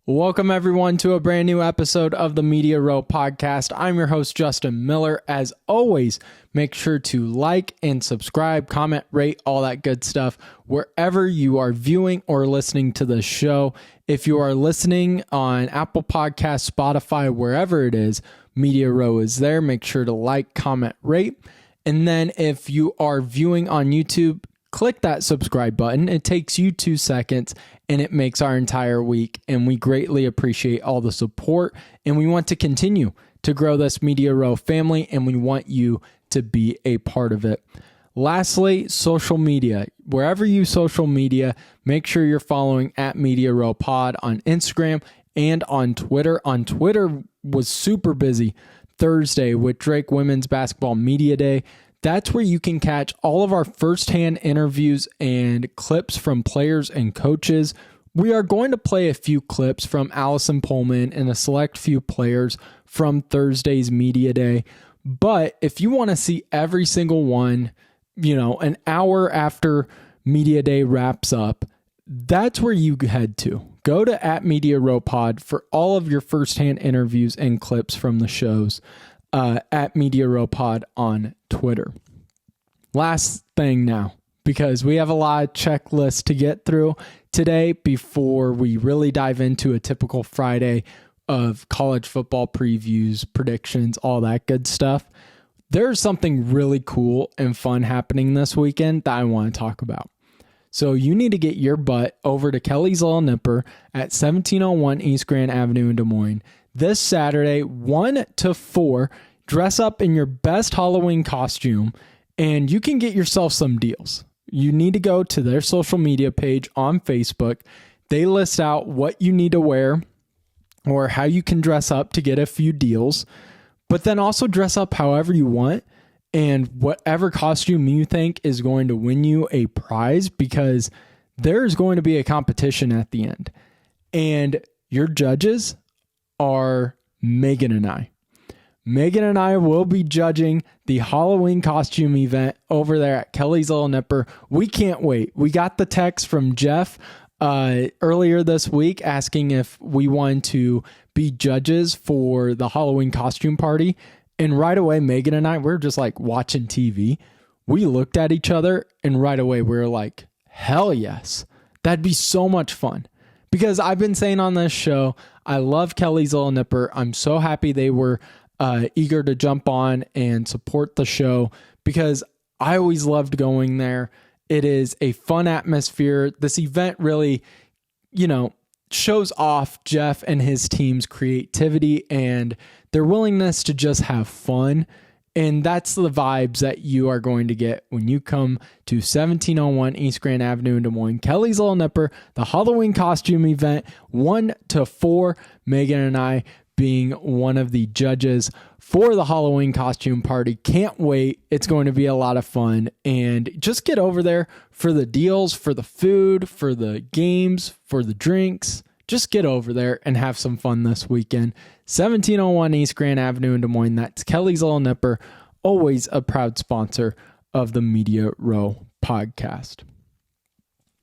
Welcome, everyone, to a brand new episode of the Media Row podcast. I'm your host, Justin Miller. As always, make sure to like and subscribe, comment, rate, all that good stuff wherever you are viewing or listening to the show. If you are listening on Apple Podcasts, Spotify, wherever it is, Media Row is there. Make sure to like, comment, rate. And then if you are viewing on YouTube, click that subscribe button. It takes you 2 seconds and it makes our entire week. And we greatly appreciate all the support. And we want to continue to grow this Media Row family, and we want you to be a part of it. Lastly, social media. Wherever you social media, make sure you're following at Media Row Pod on Instagram and on Twitter. On Twitter was super busy Thursday with Drake Women's Basketball Media Day. That's where you can catch all of our firsthand interviews and clips from players and coaches. We are going to play a few clips from Allison Pullman and a select few players from Thursday's Media Day. But if you want to see every single one, an hour after Media Day wraps up, that's where you head to. Go to at Media Row Pod for all of your firsthand interviews and clips from the shows. At Media Row Pod on Twitter. Last thing now, because we have a lot of checklists to get through today before we really dive into a typical Friday of college football previews, predictions, all that good stuff. There's something really cool and fun happening this weekend that I want to talk about. So you need to get your butt over to Kelly's Little Nipper at 1701 East Grand Avenue in Des Moines. This Saturday, 1 to 4, dress up in your best Halloween costume, and you can get yourself some deals. You need to go to their social media page on Facebook. They list out what you need to wear or how you can dress up to get a few deals, but then also dress up however you want and whatever costume you think is going to win you a prize, because there's going to be a competition at the end. And your judges are Megan and I. Megan and I will be judging the Halloween costume event over there at Kelly's Little Nipper. We can't wait. We got the text from Jeff earlier this week asking if we wanted to be judges for the Halloween costume party. And right away, Megan and I, we're just like watching TV. We looked at each other and right away we were like, hell yes. That'd be so much fun. Because I've been saying on this show, I love Kelly's Little Nipper. I'm so happy they were eager to jump on and support the show, because I always loved going there. It is a fun atmosphere. This event really, shows off Jeff and his team's creativity and their willingness to just have fun. And that's the vibes that you are going to get when you come to 1701 East Grand Avenue in Des Moines. Kelly's Little Nipper, the Halloween costume event, 1 to 4. Megan and I being one of the judges for the Halloween costume party. Can't wait. It's going to be a lot of fun. And just get over there for the deals, for the food, for the games, for the drinks. Just get over there and have some fun this weekend. 1701 East Grand Avenue in Des Moines. That's Kelly's Little Nipper, always a proud sponsor of the Media Row podcast.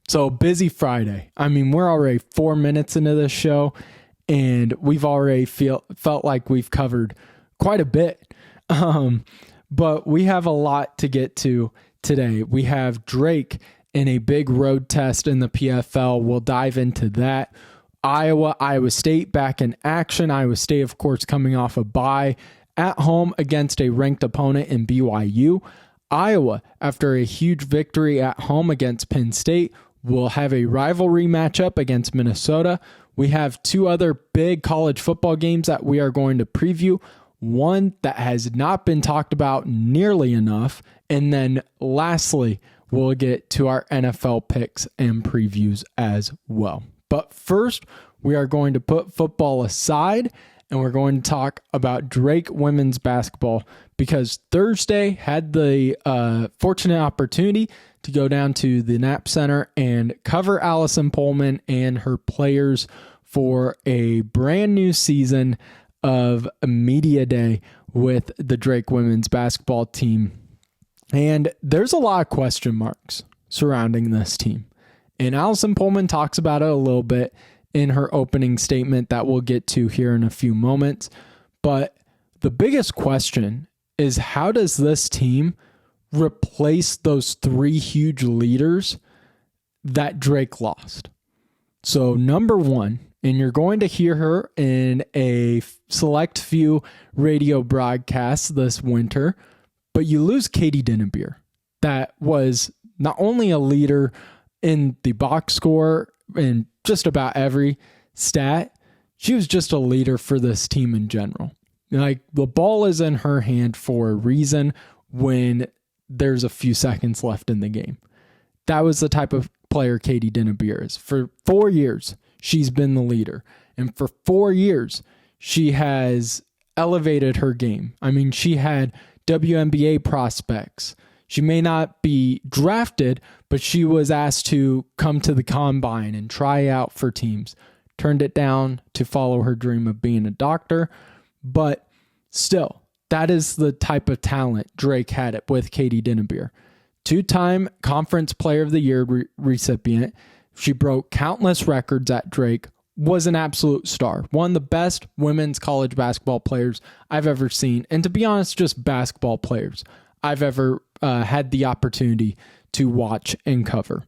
So busy Friday. I mean, we're already 4 minutes into this show, and we've already felt like we've covered quite a bit. But we have a lot to get to today. We have Drake in a big road test in the PFL. We'll dive into that. Iowa State back in action. Iowa State, of course, coming off a bye at home against a ranked opponent in BYU. Iowa, after a huge victory at home against Penn State, will have a rivalry matchup against Minnesota. We have 2 other big college football games that we are going to preview. One that has not been talked about nearly enough. And then lastly, we'll get to our NFL picks and previews as well. But first, we are going to put football aside and we're going to talk about Drake women's basketball, because Thursday had the fortunate opportunity to go down to the Knapp Center and cover Allison Pullman and her players for a brand new season of a media day with the Drake women's basketball team. And there's a lot of question marks surrounding this team. And Allison Pullman talks about it a little bit in her opening statement that we'll get to here in a few moments. But the biggest question is, how does this team replace those three huge leaders that Drake lost? So number one, and you're going to hear her in a select few radio broadcasts this winter, but you lose Katie Dinnebier. That was not only a leader in the box score and just about every stat, she was just a leader for this team in general. Like, the ball is in her hand for a reason when there's a few seconds left in the game. That was the type of player Katie Dinnebier is. For 4 years, she's been the leader. And for 4 years, she has elevated her game. I mean, she had WNBA prospects. She may not be drafted, but she was asked to come to the combine and try out for teams. Turned it down to follow her dream of being a doctor. But still, that is the type of talent Drake had it with Katie Dinnebier. 2-time Conference Player of the Year recipient. She broke countless records at Drake, was an absolute star. One of the best women's college basketball players I've ever seen. And to be honest, just basketball players I've ever had the opportunity to watch and cover.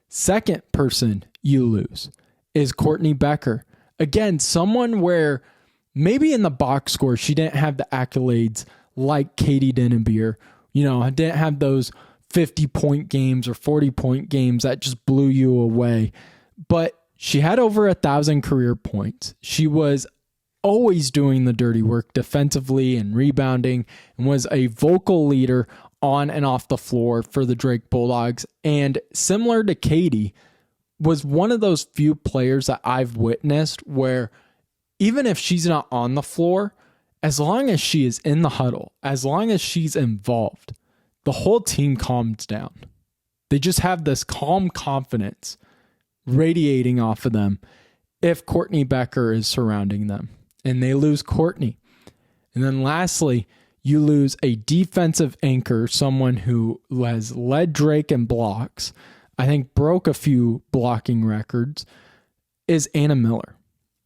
Second person you lose is Courtney Becker. Again, someone where maybe in the box score, she didn't have the accolades like Katie Dinnebier. You know, didn't have those 50-point games or 40-point games that just blew you away. But she had over 1,000 career points. She was always doing the dirty work defensively and rebounding, and was a vocal leader on and off the floor for the Drake Bulldogs. And similar to Katie, was one of those few players that I've witnessed where even if she's not on the floor, as long as she is in the huddle, as long as she's involved, the whole team calms down. They just have this calm confidence radiating off of them if Courtney Becker is surrounding them. And they lose Courtney. And then lastly, you lose a defensive anchor, someone who has led Drake in blocks, I think broke a few blocking records, is Anna Miller.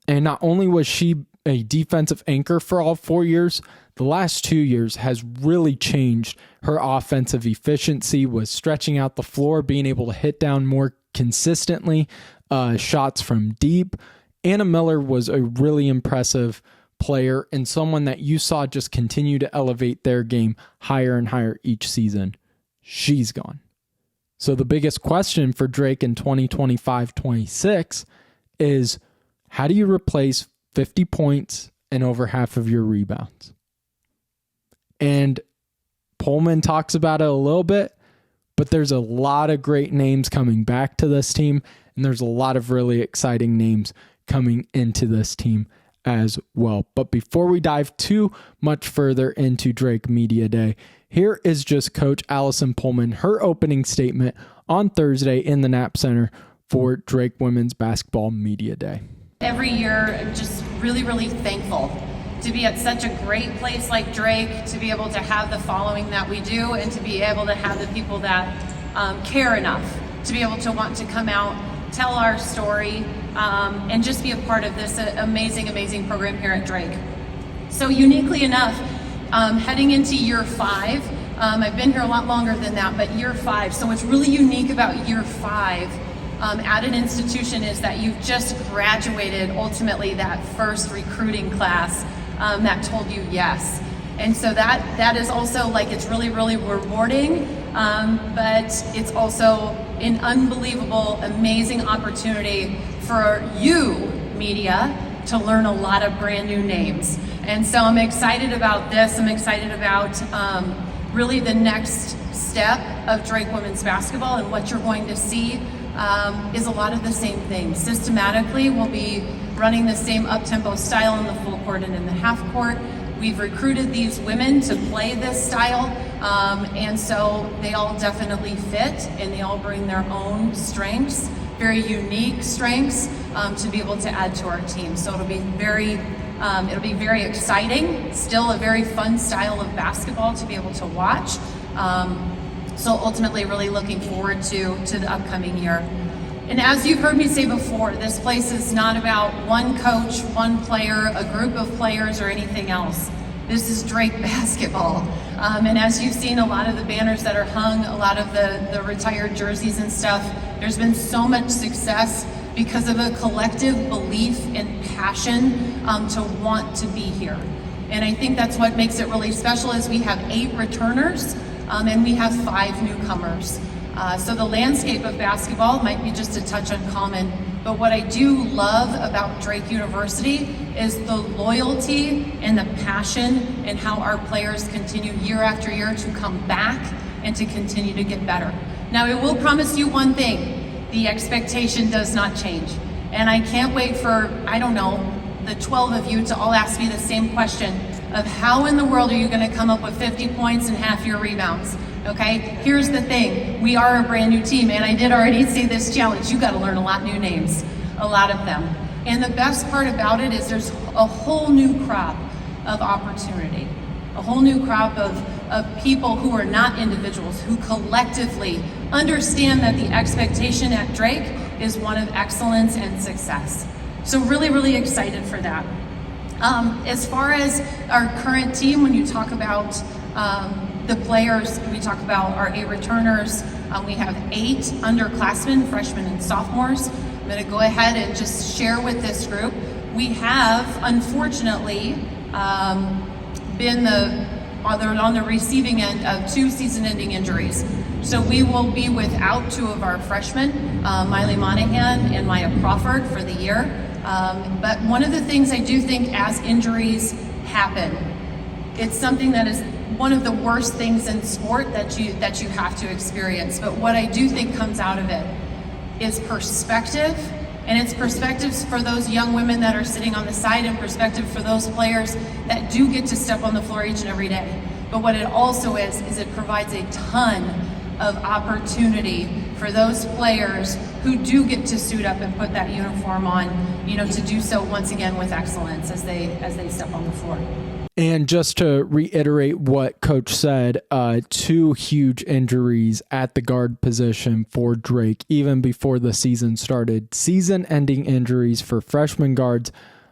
And not only was she a defensive anchor for all 4 years, the last 2 years has really changed her offensive efficiency, was stretching out the floor, being able to hit down more consistently, shots from deep. Anna Miller was a really impressive player and someone that you saw just continue to elevate their game higher and higher each season. She's gone. So the biggest question for Drake in 2025-26 is, how do you replace 50 points and over half of your rebounds? And Pullman talks about it a little bit, but there's a lot of great names coming back to this team, and there's a lot of really exciting names coming into this team as well. But before we dive too much further into Drake Media Day, here is just Coach Allison Pullman, her opening statement on Thursday in the Knapp Center for Drake Women's Basketball Media Day. Every year, I'm just really, really thankful to be at such a great place like Drake, to be able to have the following that we do, and to be able to have the people that care enough to be able to want to come out, tell our story, and just be a part of this amazing, amazing program here at Drake. So uniquely enough, heading into year 5, I've been here a lot longer than that, but year 5. So what's really unique about year 5 at an institution is that you've just graduated ultimately that first recruiting class that told you yes. And so that is also, like, it's really, really rewarding, but it's also an unbelievable, amazing opportunity for you, media, to learn a lot of brand new names. And so I'm excited about this. I'm excited about really the next step of Drake Women's Basketball, and what you're going to see is a lot of the same things. Systematically, we'll be running the same up-tempo style in the full court and in the half court. We've recruited these women to play this style, and so they all definitely fit, and they all bring their own strengths, very unique strengths, to be able to add to our team. So it'll be very exciting, still a very fun style of basketball to be able to watch. So ultimately, really looking forward to the upcoming year. And as you've heard me say before, this place is not about one coach, one player, a group of players, or anything else. This is Drake basketball. And as you've seen a lot of the banners that are hung, a lot of the retired jerseys and stuff, there's been so much success because of a collective belief and passion to want to be here. And I think that's what makes it really special is we have 8 returners and we have 5 newcomers. So the landscape of basketball might be just a touch uncommon, but what I do love about Drake University is the loyalty and the passion and how our players continue year after year to come back and to continue to get better. Now, I will promise you one thing. The expectation does not change. And I can't wait for, I don't know, the 12 of you to all ask me the same question of how in the world are you gonna come up with 50 points and half your rebounds, okay? Here's the thing, we are a brand new team, and I did already see this challenge. You gotta learn a lot new names, a lot of them. And the best part about it is there's a whole new crop of opportunity, a whole new crop of people who are not individuals, who collectively understand that the expectation at Drake is one of excellence and success. So really, really excited for that. As far as our current team, when you talk about the players, we talk about our 8 returners. We have 8 underclassmen, freshmen and sophomores. I'm gonna go ahead and just share with this group. We have, unfortunately, been on the receiving end of 2 season-ending injuries. So we will be without 2 of our freshmen, Miley Monahan and Maya Crawford, for the year. But one of the things I do think as injuries happen, it's something that is one of the worst things in sport that you have to experience. But what I do think comes out of it is perspective, and it's perspectives for those young women that are sitting on the side and perspective for those players that do get to step on the floor each and every day. But what it also is it provides a ton of opportunity for those players who do get to suit up and put that uniform on, to do so once again with excellence as they step on the floor. And just to reiterate what Coach said, 2 huge injuries at the guard position for Drake, even before the season started. Season-ending injuries for freshman guards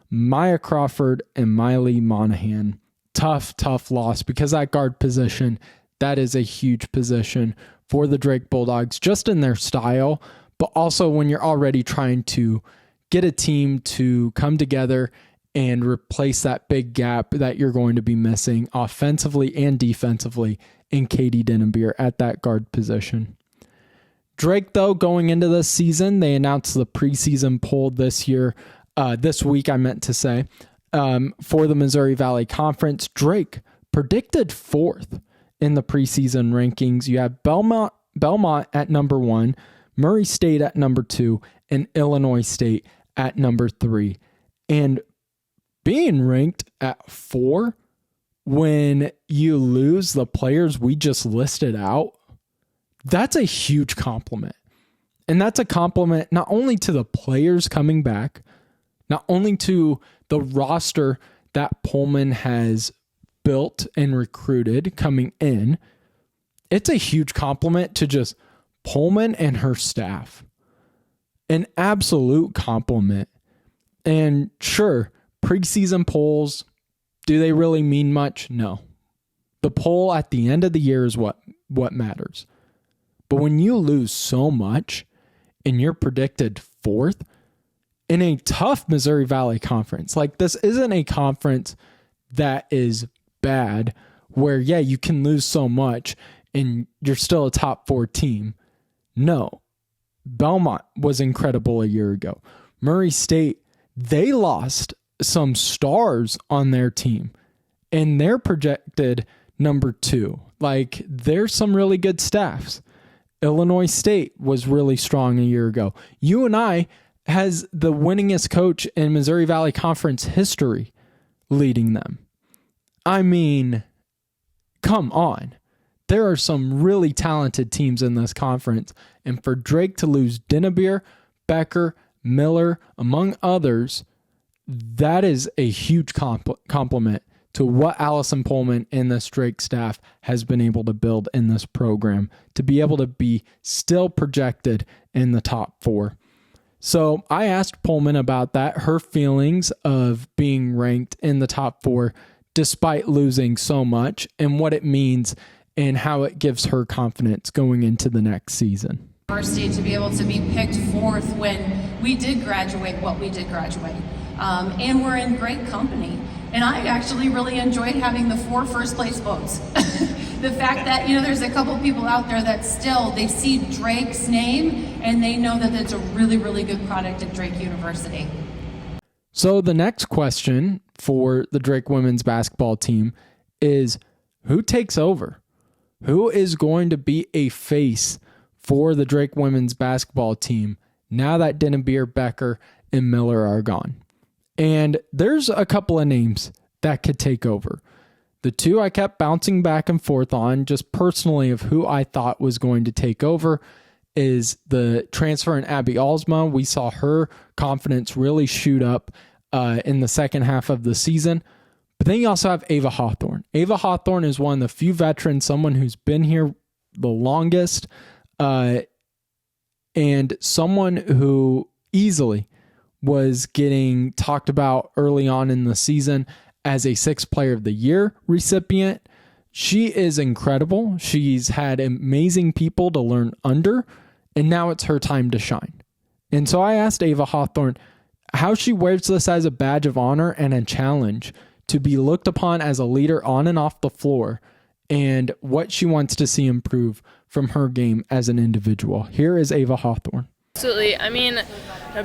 Maya Crawford and Miley Monahan. Tough loss, because that guard position, that is a huge position for the Drake Bulldogs, just in their style, but also when you're already trying to get a team to come together and replace that big gap that you're going to be missing offensively and defensively in Katie Denenbeer at that guard position. Drake, though, going into this season, they announced the preseason poll this week, I meant to say, for the Missouri Valley Conference. Drake predicted 4th in the preseason rankings. You have Belmont at number 1, Murray State at number 2, and Illinois State at number 3. And being ranked at 4 when you lose the players we just listed out, that's a huge compliment. And that's a compliment not only to the players coming back, not only to the roster that Pullman has built and recruited coming in, it's a huge compliment to just Pullman and her staff. An absolute compliment. And sure, preseason polls, do they really mean much? No. The poll at the end of the year is what matters. But when you lose so much and you're predicted 4th in a tough Missouri Valley Conference, like this isn't a conference that is bad where, yeah, you can lose so much and you're still a top 4 team. No. Belmont was incredible a year ago. Murray State, they lost some stars on their team and they're projected number 2. Like, there's some really good staffs. Illinois State was really strong a year ago. UNI has the winningest coach in Missouri Valley Conference history leading them. I mean, come on. There are some really talented teams in this conference, and for Drake to lose Denenbeer, Becker, Miller, among others, that is a huge compliment to what Allison Pullman and this Drake staff has been able to build in this program to be able to be still projected in the top 4. So I asked Pullman about that, her feelings of being ranked in the top 4 despite losing so much, and what it means and how it gives her confidence going into the next season. University to be able to be picked 4th when we did graduate what we did graduate. And we're in great company. And I actually really enjoyed having the 4 first place votes. The fact that, there's a couple people out there that still, they see Drake's name and they know that it's a really, really good product at Drake University. So the next question for the Drake women's basketball team is, who takes over? Who is going to be a face for the Drake women's basketball team now that Dennebeer, Becker, and Miller are gone? And there's a couple of names that could take over. The 2 I kept bouncing back and forth on, just personally, of who I thought was going to take over, is the transfer in Abby Alsma. We saw her confidence really shoot up in the second half of the season. But then you also have Ava Hawthorne. Ava Hawthorne is one of the few veterans, someone who's been here the longest, and someone who easily was getting talked about early on in the season as a 6th Player of the Year recipient. She is incredible. She's had amazing people to learn under, and now it's her time to shine. And so I asked Ava Hawthorne how she wears this as a badge of honor and a challenge to be looked upon as a leader on and off the floor, and what she wants to see improve from her game as an individual. Here is Ava Hawthorne. Absolutely. I mean,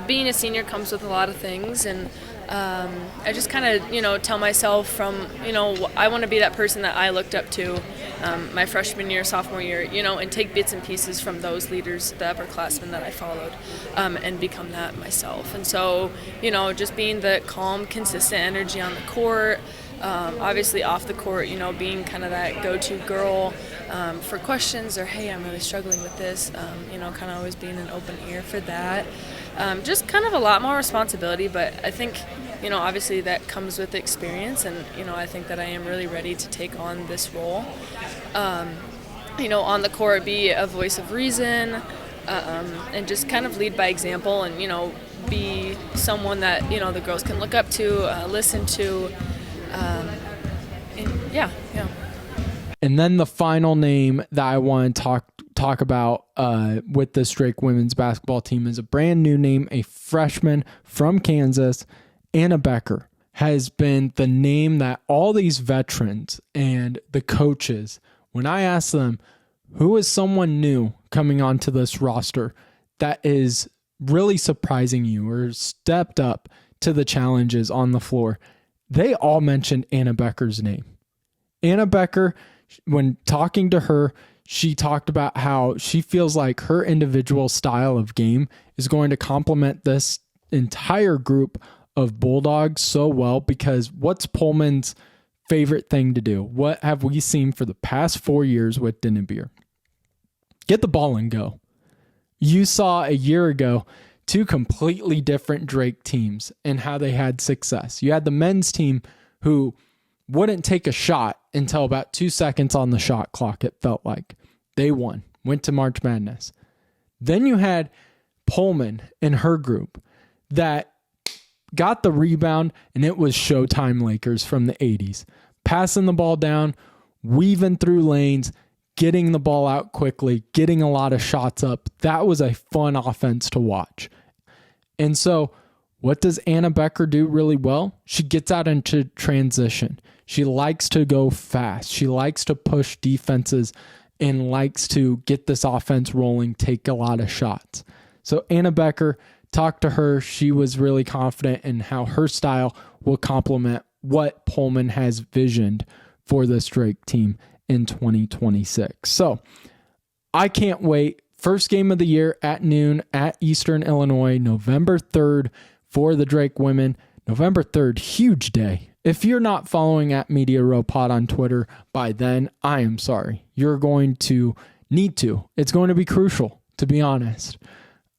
being a senior comes with a lot of things, and I just kind of, tell myself I want to be that person that I looked up to my freshman year, sophomore year, and take bits and pieces from those leaders, the upperclassmen that I followed, and become that myself. And so, just being the calm, consistent energy on the court, obviously off the court, being kind of that go-to girl for questions or, hey, I'm really struggling with this, kind of always being an open ear for that. Just kind of a lot more responsibility, but I think, obviously that comes with experience, and, I think that I am really ready to take on this role. On the court, be a voice of reason, and just kind of lead by example, and, be someone that, the girls can look up to, listen to, yeah. And then the final name that I want to talk about with this Drake women's basketball team is a brand new name, a freshman from Kansas, Anna Becker, has been the name that all these veterans and the coaches, when I ask them, who is someone new coming onto this roster that is really surprising you or stepped up to the challenges on the floor, they all mentioned Anna Becker's name. Anna Becker, when talking to her, she talked about how she feels like her individual style of game is going to complement this entire group of Bulldogs so well, because what's Pullman's favorite thing to do? What have we seen for the past 4 years with Dennebeer? Get the ball and go. You saw a year ago 2 completely different Drake teams and how they had success. You had the men's team who wouldn't take a shot until about 2 seconds on the shot clock, it felt like. They won, went to March Madness. Then you had Pullman and her group that got the rebound, and it was Showtime Lakers from the 80s. Passing the ball down, weaving through lanes, getting the ball out quickly, getting a lot of shots up. That was a fun offense to watch. And so what does Anna Becker do really well? She gets out into transition. She likes to go fast. She likes to push defenses and likes to get this offense rolling, take a lot of shots. So Anna Becker, talked to her. She was really confident in how her style will complement what Pullman has visioned for this Drake team in 2026. So I can't wait. First game of the year at noon at Eastern Illinois, November 3rd for the Drake women. November 3rd, huge day. If you're not following at Media Row Pod on Twitter by then, I am sorry. You're going to need to. It's going to be crucial, to be honest.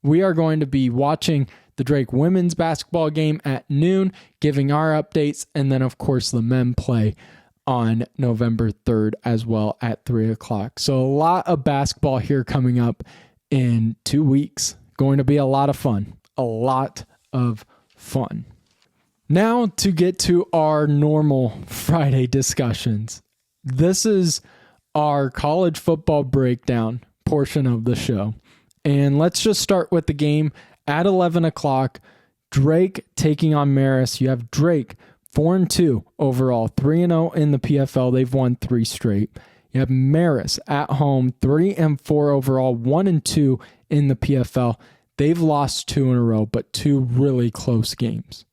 We are going to be watching the Drake women's basketball game at noon, giving our updates, and then, of course, the men play on November 3rd as well at 3 o'clock. So a lot of basketball here coming up in 2 weeks. Going to be a lot of fun. a lot of fun. Now to get to our normal Friday discussions. This is our college football breakdown portion of the show. And let's just start with the game at 11 o'clock. Drake taking on Marist. You have Drake 4-2 overall, 3-0 in the PFL. They've won 3 straight. You have Marist at home, 3-4 overall, 1-2 in the PFL. They've lost 2 in a row, but 2 really close games.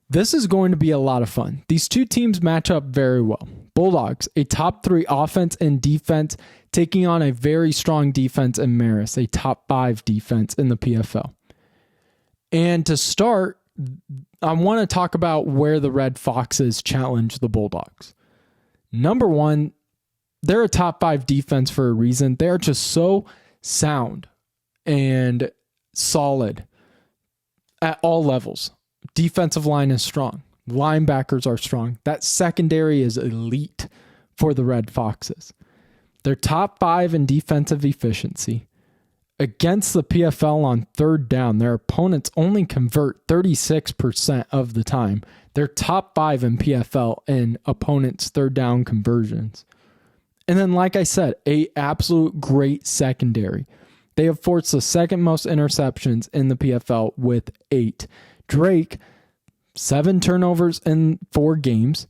This is going to be a lot of fun. These 2 teams match up very well. Bulldogs, a top 3 offense and defense, taking on a very strong defense in Marist, a top 5 defense in the PFL. And to start, I want to talk about where the Red Foxes challenge the Bulldogs. Number one, they're a top 5 defense for a reason. They're just so sound and solid at all levels. Defensive line is strong. Linebackers are strong. That secondary is elite for the Red Foxes. They're top 5 in defensive efficiency. Against the PFL on third down, their opponents only convert 36% of the time. They're top 5 in PFL in opponents' third down conversions. And then, like I said, a absolute great secondary. They have forced the second most interceptions in the PFL with 8. Drake, 7 turnovers in 4 games,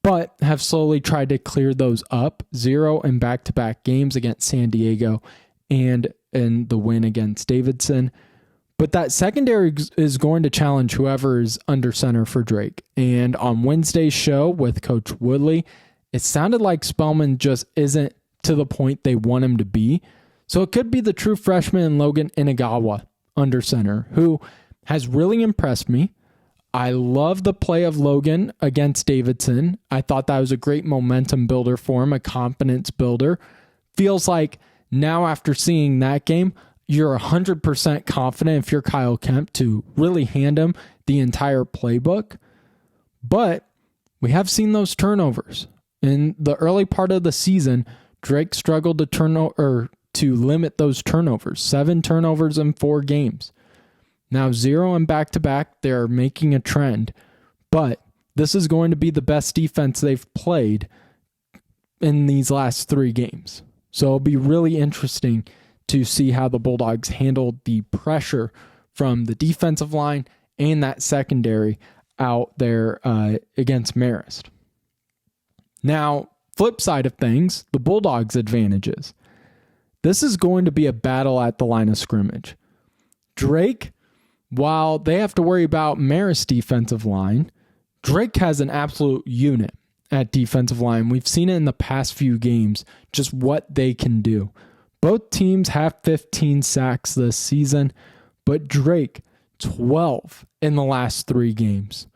but have slowly tried to clear those up. 0 in back-to-back games against San Diego and in the win against Davidson. But that secondary is going to challenge whoever is under center for Drake. And on Wednesday's show with Coach Woodley, it sounded like Spellman just isn't to the point they want him to be. So it could be the true freshman Logan Inagawa under center, who has really impressed me. I love the play of Logan against Davidson. I thought that was a great momentum builder for him, a confidence builder. Feels like now after seeing that game, you're 100% confident if you're Kyle Kemp to really hand him the entire playbook. But we have seen those turnovers. In the early part of the season, Drake struggled to limit those turnovers. 7 turnovers in 4 games. Now 0 in back-to-back. They're making a trend. But this is going to be the best defense they've played in these last 3 games. So it'll be really interesting to see how the Bulldogs handle the pressure from the defensive line and that secondary out there against Marist. Now, flip side of things, the Bulldogs' advantages. This is going to be a battle at the line of scrimmage. Drake, while they have to worry about Marist's defensive line, Drake has an absolute unit at defensive line. We've seen it in the past few games, just what they can do. Both teams have 15 sacks this season, but Drake, 12 in the last 3 games.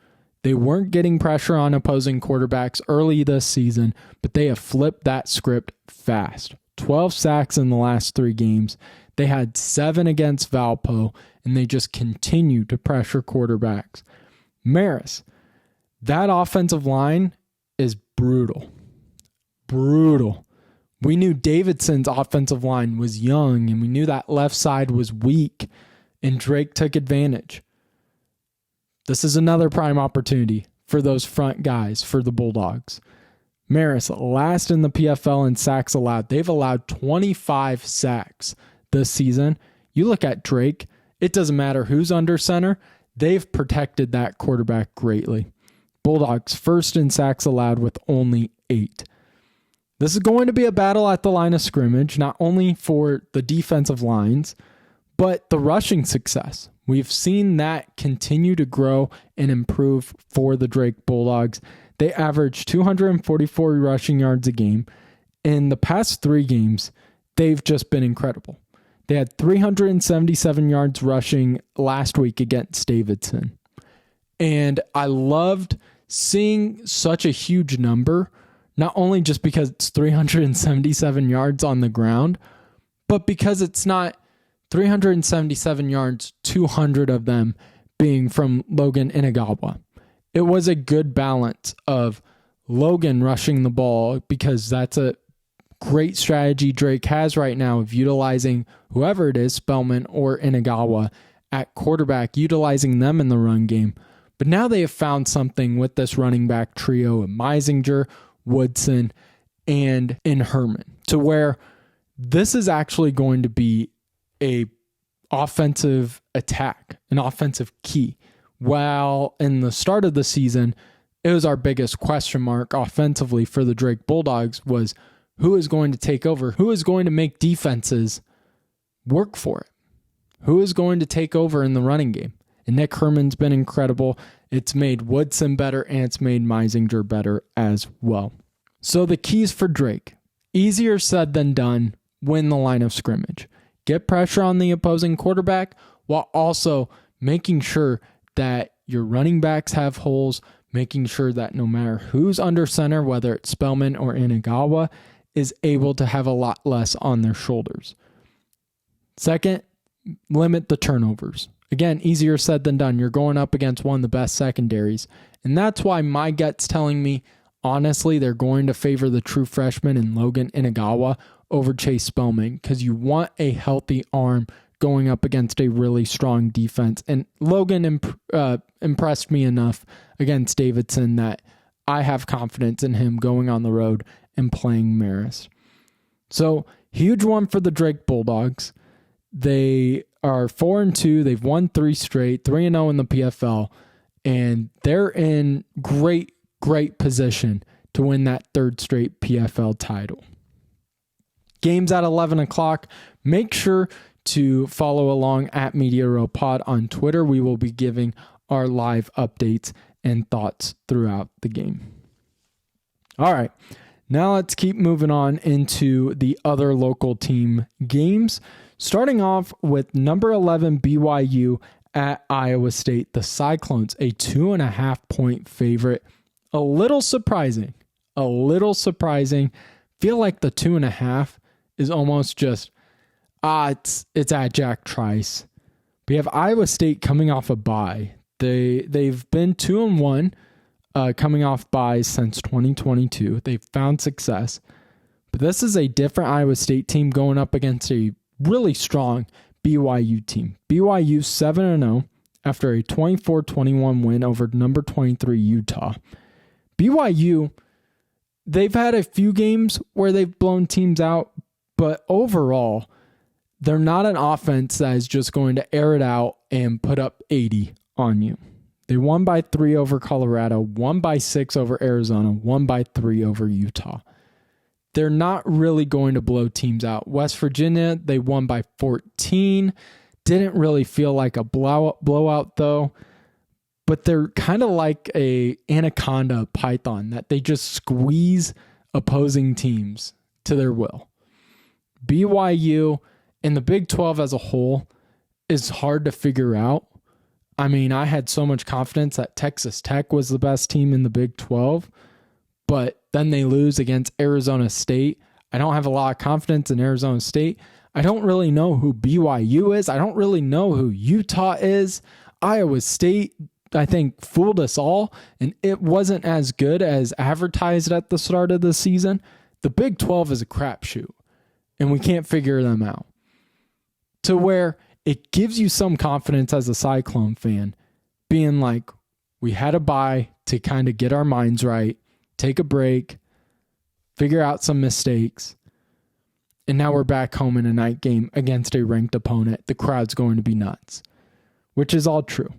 They weren't getting pressure on opposing quarterbacks early this season, but they have flipped that script fast. 12 sacks in the last 3 games. They had 7 against Valpo, and they just continue to pressure quarterbacks. Marist, that offensive line is brutal. Brutal. We knew Davidson's offensive line was young, and we knew that left side was weak, and Drake took advantage. This is another prime opportunity for those front guys for the Bulldogs. Marist, last in the PFL in sacks allowed. They've allowed 25 sacks this season. You look at Drake, it doesn't matter who's under center. They've protected that quarterback greatly. Bulldogs first in sacks allowed with only 8. This is going to be a battle at the line of scrimmage, not only for the defensive lines, but the rushing success. We've seen that continue to grow and improve for the Drake Bulldogs. They average 244 rushing yards a game. In the past 3 games, they've just been incredible. They had 377 yards rushing last week against Davidson. And I loved seeing such a huge number, not only just because it's 377 yards on the ground, but because it's not 377 yards, 200 of them being from Logan Inagawa. It was a good balance of Logan rushing the ball, because that's a great strategy Drake has right now of utilizing whoever it is, Spellman or Inagawa, at quarterback, utilizing them in the run game. But now they have found something with this running back trio of Meisinger, Woodson, and Herman, to where this is actually going to be a offensive attack, an offensive key. While in the start of the season, it was our biggest question mark offensively for the Drake Bulldogs was who is going to take over? Who is going to make defenses work for it? Who is going to take over in the running game? And Nick Herman's been incredible. It's made Woodson better, and it's made Meisinger better as well. So the keys for Drake, easier said than done, win the line of scrimmage. Get pressure on the opposing quarterback while also making sure that your running backs have holes, making sure that no matter who's under center, whether it's Spellman or Inagawa, is able to have a lot less on their shoulders. Second, limit the turnovers. Again, easier said than done. You're going up against one of the best secondaries. And that's why my gut's telling me, honestly, they're going to favor the true freshman in Logan Inagawa over Chase Spellman because you want a healthy arm going up against a really strong defense. And Logan impressed me enough against Davidson that I have confidence in him going on the road and playing Marist. So, huge one for the Drake Bulldogs. They are 4-2. They've won 3 straight, 3-0 in the PFL, and they're in great position to win that 3rd straight PFL title. Games at 11 o'clock. Make sure to follow along at Media Row Pod on Twitter. We will be giving our live updates and thoughts throughout the game. All right, now let's keep moving on into the other local team games. Starting off with number 11 BYU at Iowa State. The Cyclones, a 2.5-point favorite. A little surprising. Feel like the 2.5 is almost just, it's at Jack Trice. We have Iowa State coming off a bye. They've been 2-1 coming off byes since 2022. They've found success. But this is a different Iowa State team going up against a really strong BYU team. BYU 7-0 after a 24-21 win over number 23 Utah. BYU, they've had a few games where they've blown teams out, but overall, they're not an offense that is just going to air it out and put up 80 on you. They won by 3 over Colorado, won by 6 over Arizona, won by 3 over Utah. They're not really going to blow teams out. West Virginia, they won by 14. Didn't really feel like a blowout though. But they're kind of like a anaconda python that they just squeeze opposing teams to their will. BYU and the Big 12 as a whole is hard to figure out. I mean, I had so much confidence that Texas Tech was the best team in the Big 12, but then they lose against Arizona State. I don't have a lot of confidence in Arizona State. I don't really know who BYU is. I don't really know who Utah is. Iowa State, I think, fooled us all, and it wasn't as good as advertised at the start of the season. The Big 12 is a crapshoot, and we can't figure them out. To where it gives you some confidence as a Cyclone fan, being like, we had a bye to kind of get our minds right, take a break, figure out some mistakes, and now we're back home in a night game against a ranked opponent. The crowd's going to be nuts, which is all true.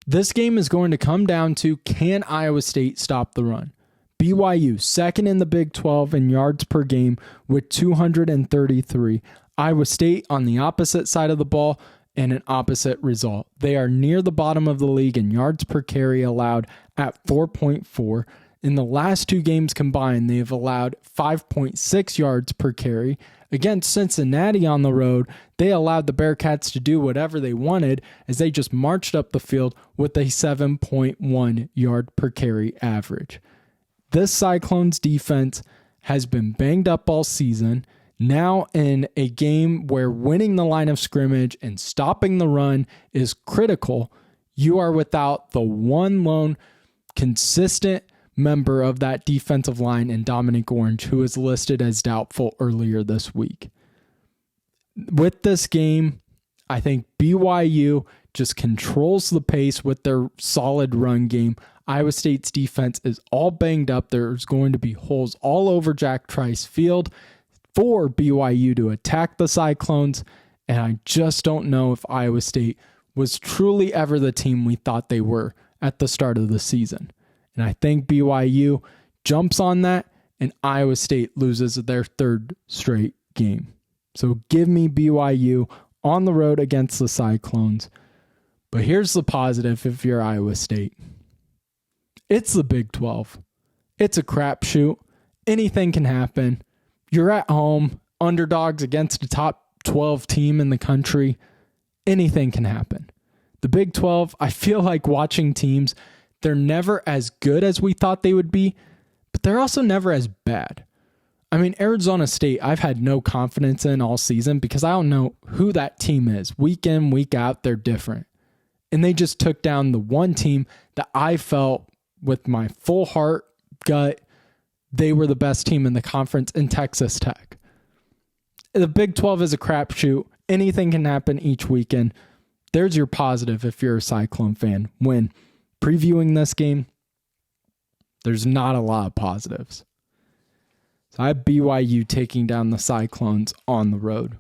This game is going to come down to, can Iowa State stop the run? BYU, second in the Big 12 in yards per game with 233. Iowa State on the opposite side of the ball and an opposite result. They are near the bottom of the league in yards per carry allowed at 4.4. In the last 2 games combined, they have allowed 5.6 yards per carry. Against Cincinnati on the road, they allowed the Bearcats to do whatever they wanted as they just marched up the field with a 7.1 yard per carry average. This Cyclones defense has been banged up all season. Now in a game where winning the line of scrimmage and stopping the run is critical, you are without the one lone consistent member of that defensive line in Dominic Orange, who is listed as doubtful earlier this week. With this game, I think BYU just controls the pace with their solid run game. Iowa State's defense is all banged up. There's going to be holes all over Jack Trice Field for BYU to attack the Cyclones, and I just don't know if Iowa State was truly ever the team we thought they were at the start of the season. And I think BYU jumps on that, and Iowa State loses their third straight game. So give me BYU on the road against the Cyclones. But here's the positive if you're Iowa State. It's the Big 12. It's a crapshoot. Anything can happen. You're at home, underdogs against a top 12 team in the country. Anything can happen. The Big 12, I feel like watching teams, they're never as good as we thought they would be, but they're also never as bad. I mean, Arizona State, I've had no confidence in all season because I don't know who that team is. Week in, week out, they're different. And they just took down the one team that I felt with my full heart, gut, they were the best team in the conference in Texas Tech. The Big 12 is a crapshoot. Anything can happen each weekend. There's your positive if you're a Cyclone fan. When previewing this game, there's not a lot of positives. So I have BYU taking down the Cyclones on the road.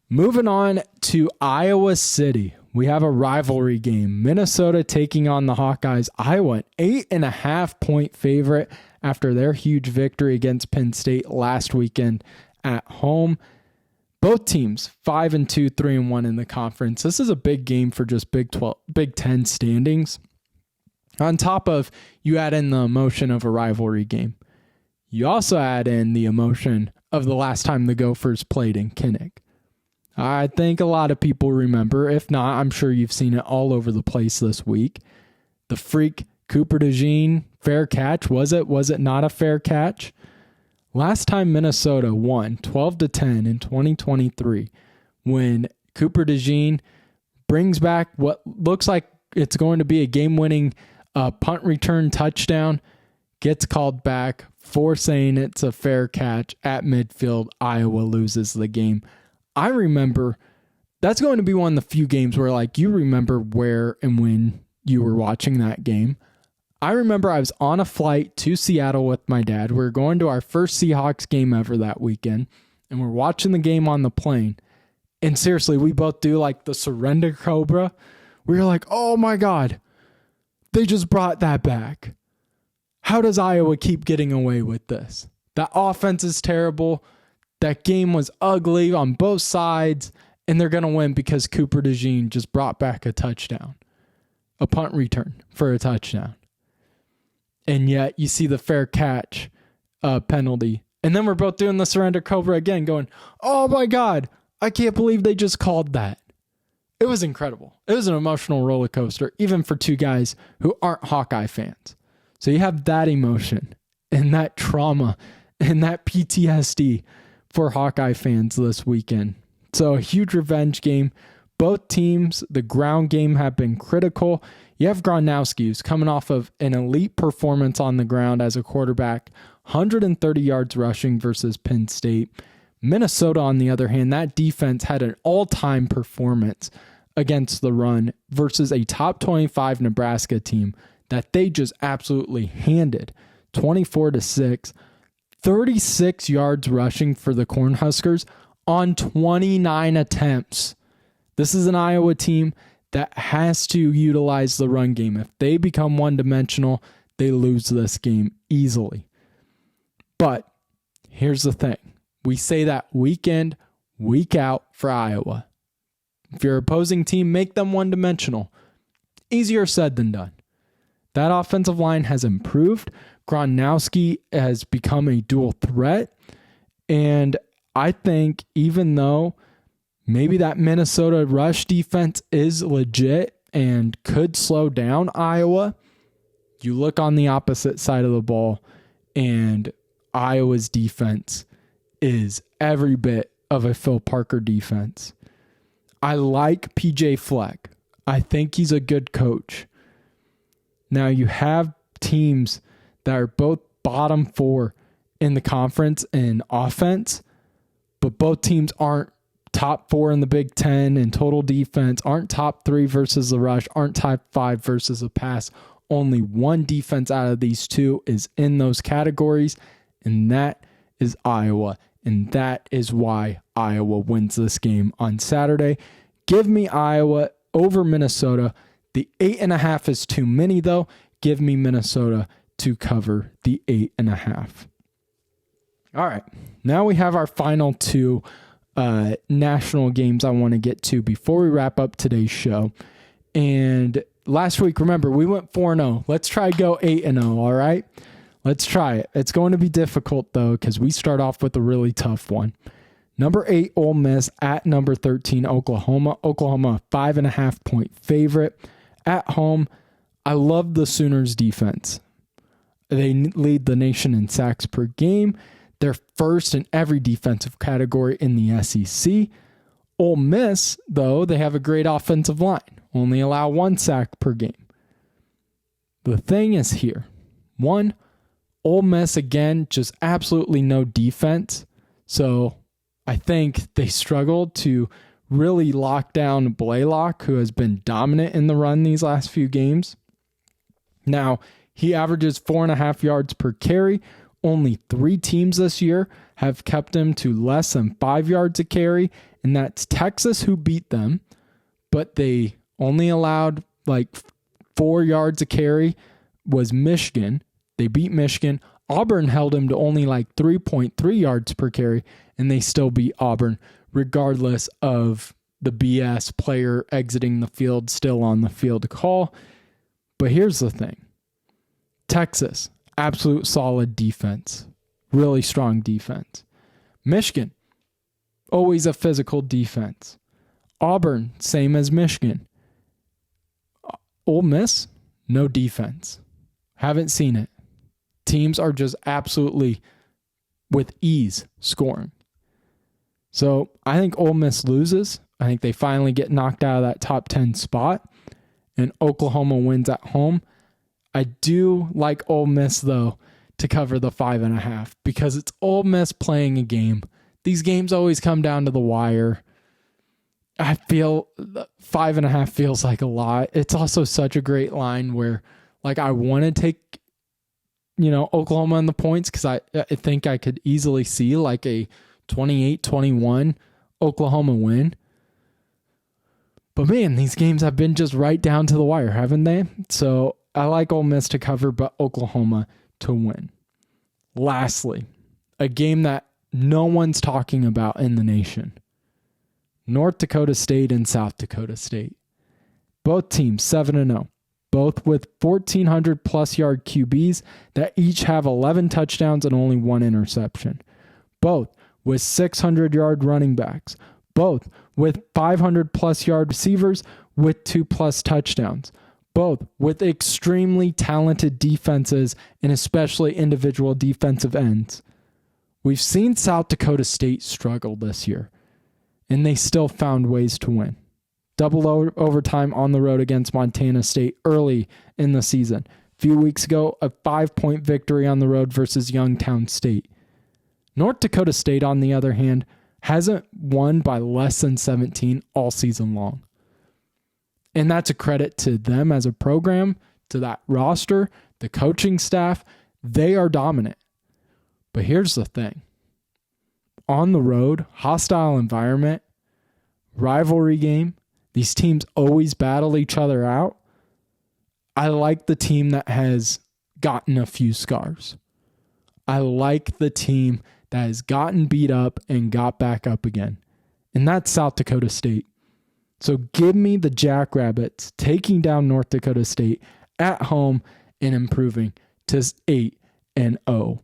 Moving on to Iowa City. We have a rivalry game. Minnesota taking on the Hawkeyes. Iowa, an 8.5-point favorite after their huge victory against Penn State last weekend at home. Both teams 5-2, 3-1 in the conference. This is a big game for just Big 10 standings. On top of you add in the emotion of a rivalry game, you also add in the emotion of the last time the Gophers played in Kinnick. I think a lot of people remember. If not, I'm sure you've seen it all over the place this week. The freak Cooper DeJean fair catch. Was it not a fair catch? Last time Minnesota won 12-10 in 2023 when Cooper DeJean brings back what looks like it's going to be a game-winning punt return touchdown, gets called back for saying it's a fair catch at midfield. Iowa loses the game. I remember that's going to be one of the few games where you remember where and when you were watching that game. I remember I was on a flight to Seattle with my dad. We were going to our first Seahawks game ever that weekend, and we're watching the game on the plane. And seriously, we both do the surrender cobra. We were like, oh my God, they just brought that back. How does Iowa keep getting away with this? That offense is terrible. That game was ugly on both sides, and they're going to win because Cooper DeJean just brought back a touchdown, a punt return for a touchdown. And yet you see the fair catch penalty. And then we're both doing the surrender cobra again going, oh my God, I can't believe they just called that. It was incredible. It was an emotional roller coaster, even for two guys who aren't Hawkeye fans. So you have that emotion and that trauma and that PTSD for Hawkeye fans this weekend. So a huge revenge game. Both teams, the ground game have been critical. You have Gronkowski, who's coming off of an elite performance on the ground as a quarterback, 130 yards rushing versus Penn State. Minnesota, on the other hand, that defense had an all-time performance against the run versus a top 25 Nebraska team that they just absolutely handed 24-6. 36 yards rushing for the Cornhuskers on 29 attempts. This is an Iowa team that has to utilize the run game. If they become one-dimensional, they lose this game easily. But here's the thing. We say that week in, week out for Iowa. If your opposing team, make them one-dimensional. Easier said than done. That offensive line has improved. Gronkowski has become a dual threat. And I think even though maybe that Minnesota rush defense is legit and could slow down Iowa, you look on the opposite side of the ball and Iowa's defense is every bit of a Phil Parker defense. I like PJ Fleck. I think he's a good coach. Now you have teams that are both bottom 4 in the conference in offense, but both teams aren't top 4 in the Big Ten in total defense, aren't top 3 versus the rush, aren't top 5 versus the pass. Only one defense out of these two is in those categories, and that is Iowa. And that is why Iowa wins this game on Saturday. Give me Iowa over Minnesota. The 8.5 is too many, though. Give me Minnesota to cover the 8.5. All right, now we have our final two national games I want to get to before we wrap up today's show. And last week, remember, we went 4-0. Let's try go 8-0, all right? Let's try it. It's going to be difficult, though, because we start off with a really tough one. Number 8, Ole Miss at number 13, Oklahoma. Oklahoma, 5.5-point favorite. At home, I love the Sooners' defense. They lead the nation in sacks per game. They're first in every defensive category in the SEC. Ole Miss, though, they have a great offensive line. Only allow 1 sack per game. The thing is here. 1, Ole Miss, again, just absolutely no defense. So I think they struggled to really lock down Blaylock, who has been dominant in the run these last few games. Now, he averages 4.5 yards per carry. Only 3 teams this year have kept him to less than 5 yards a carry, and that's Texas, who beat them, but they only allowed like 4 yards a carry, was Michigan. They beat Michigan. Auburn held him to only like 3.3 yards per carry, and they still beat Auburn, regardless of the BS player exiting the field, still on the field call. But here's the thing. Texas, absolute solid defense. Really strong defense. Michigan, always a physical defense. Auburn, same as Michigan. Ole Miss, no defense. Haven't seen it. Teams are just absolutely with ease scoring. So I think Ole Miss loses. I think they finally get knocked out of that top 10 spot, and Oklahoma wins at home. I do like Ole Miss, though, to cover the 5.5 because it's Ole Miss playing a game. These games always come down to the wire. I feel 5.5 feels like a lot. It's also such a great line where, like, I want to take, Oklahoma in the points because I think I could easily see like a 28-21 Oklahoma win. But man, these games have been just right down to the wire, haven't they? So I like Ole Miss to cover, but Oklahoma to win. Lastly, a game that no one's talking about in the nation. North Dakota State and South Dakota State. Both teams 7-0. Both with 1,400 plus yard QBs that each have 11 touchdowns and only 1 interception. Both with 600-yard running backs. Both with 500 plus yard receivers with 2+ touchdowns. Both with extremely talented defenses and especially individual defensive ends. We've seen South Dakota State struggle this year, and they still found ways to win. Double overtime on the road against Montana State early in the season. A few weeks ago, a 5-point victory on the road versus Youngstown State. North Dakota State, on the other hand, hasn't won by less than 17 all season long. And that's a credit to them as a program, to that roster, the coaching staff. They are dominant. But here's the thing. On the road, hostile environment, rivalry game, these teams always battle each other out. I like the team that has gotten a few scars. I like the team that has gotten beat up and got back up again. And that's South Dakota State. So give me the Jackrabbits taking down North Dakota State at home and improving to 8-0.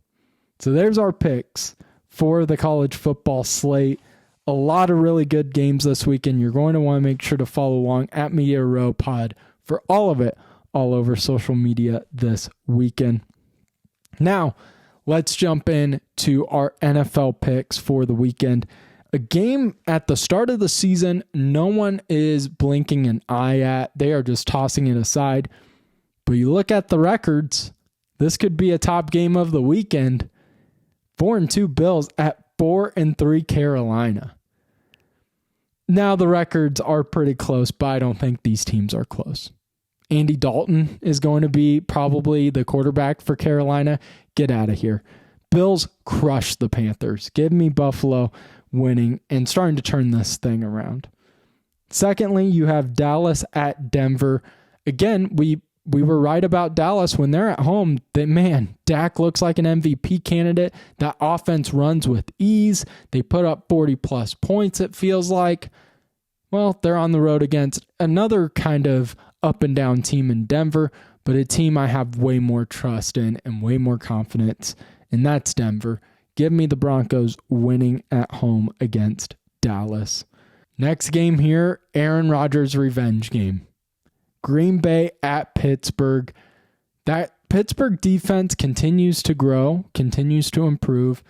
So there's our picks for the college football slate. A lot of really good games this weekend. You're going to want to make sure to follow along at Media Row Pod for all of it, all over social media this weekend. Now, let's jump in to our NFL picks for the weekend. A game at the start of the season, no one is blinking an eye at. They are just tossing it aside. But you look at the records, this could be a top game of the weekend. 4-2 Bills at 4-3 Carolina. Now the records are pretty close, but I don't think these teams are close. Andy Dalton is going to be probably the quarterback for Carolina. Get out of here. Bills crush the Panthers. Give me Buffalo winning and starting to turn this thing around. Secondly, you have Dallas at Denver. Again, we were right about Dallas when they're at home. That man, Dak looks like an MVP candidate. That offense runs with ease. They put up 40 plus points, it feels like. Well, they're on the road against another kind of up and down team in Denver, but a team I have way more trust in and way more confidence, and that's Denver. Give me the Broncos winning at home against Dallas. Next game here, Aaron Rodgers' revenge game. Green Bay at Pittsburgh. That Pittsburgh defense continues to grow, continues to improve.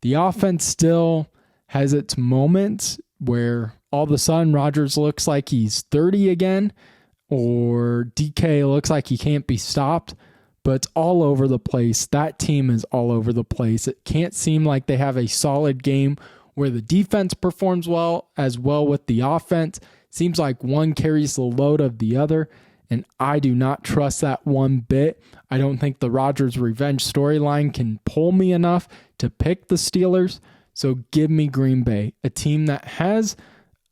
The offense still has its moments where all of a sudden Rodgers looks like he's 30 again, or DK looks like he can't be stopped, but it's all over the place. That team is all over the place. It can't seem like they have a solid game where the defense performs well as well with the offense. Seems like one carries the load of the other, and I do not trust that one bit. I don't think the Rodgers revenge storyline can pull me enough to pick the Steelers, so give me Green Bay, a team that has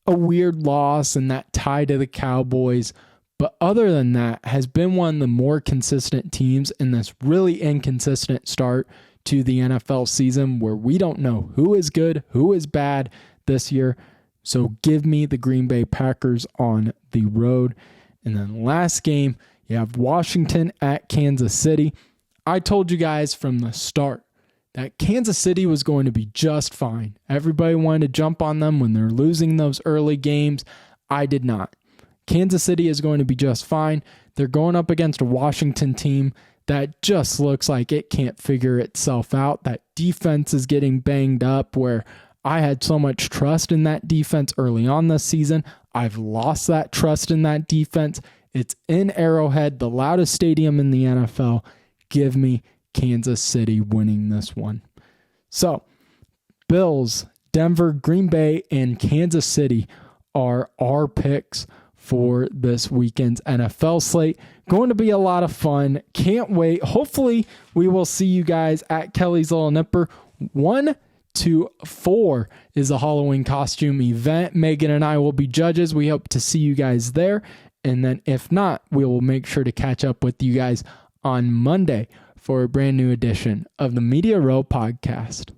a weird loss and that tie to the Cowboys, but other than that has been one of the more consistent teams in this really inconsistent start to the NFL season where we don't know who is good, who is bad this year. So give me the Green Bay Packers on the road. And then last game, you have Washington at Kansas City. I told you guys from the start that Kansas City was going to be just fine. Everybody wanted to jump on them when they're losing those early games. I did not. Kansas City is going to be just fine. They're going up against a Washington team that just looks like it can't figure itself out. That defense is getting banged up where I had so much trust in that defense early on this season. I've lost that trust in that defense. It's in Arrowhead, the loudest stadium in the NFL. Give me Kansas City winning this one. So, Bills, Denver, Green Bay, and Kansas City are our picks for this weekend's NFL slate. Going to be a lot of fun. Can't wait. Hopefully, we will see you guys at Kelly's Little Nipper. 1 to 4 is a Halloween costume event. Megan and I will be judges. We hope to see you guys there. And then if not, we will make sure to catch up with you guys on Monday for a brand new edition of the Media Row Podcast.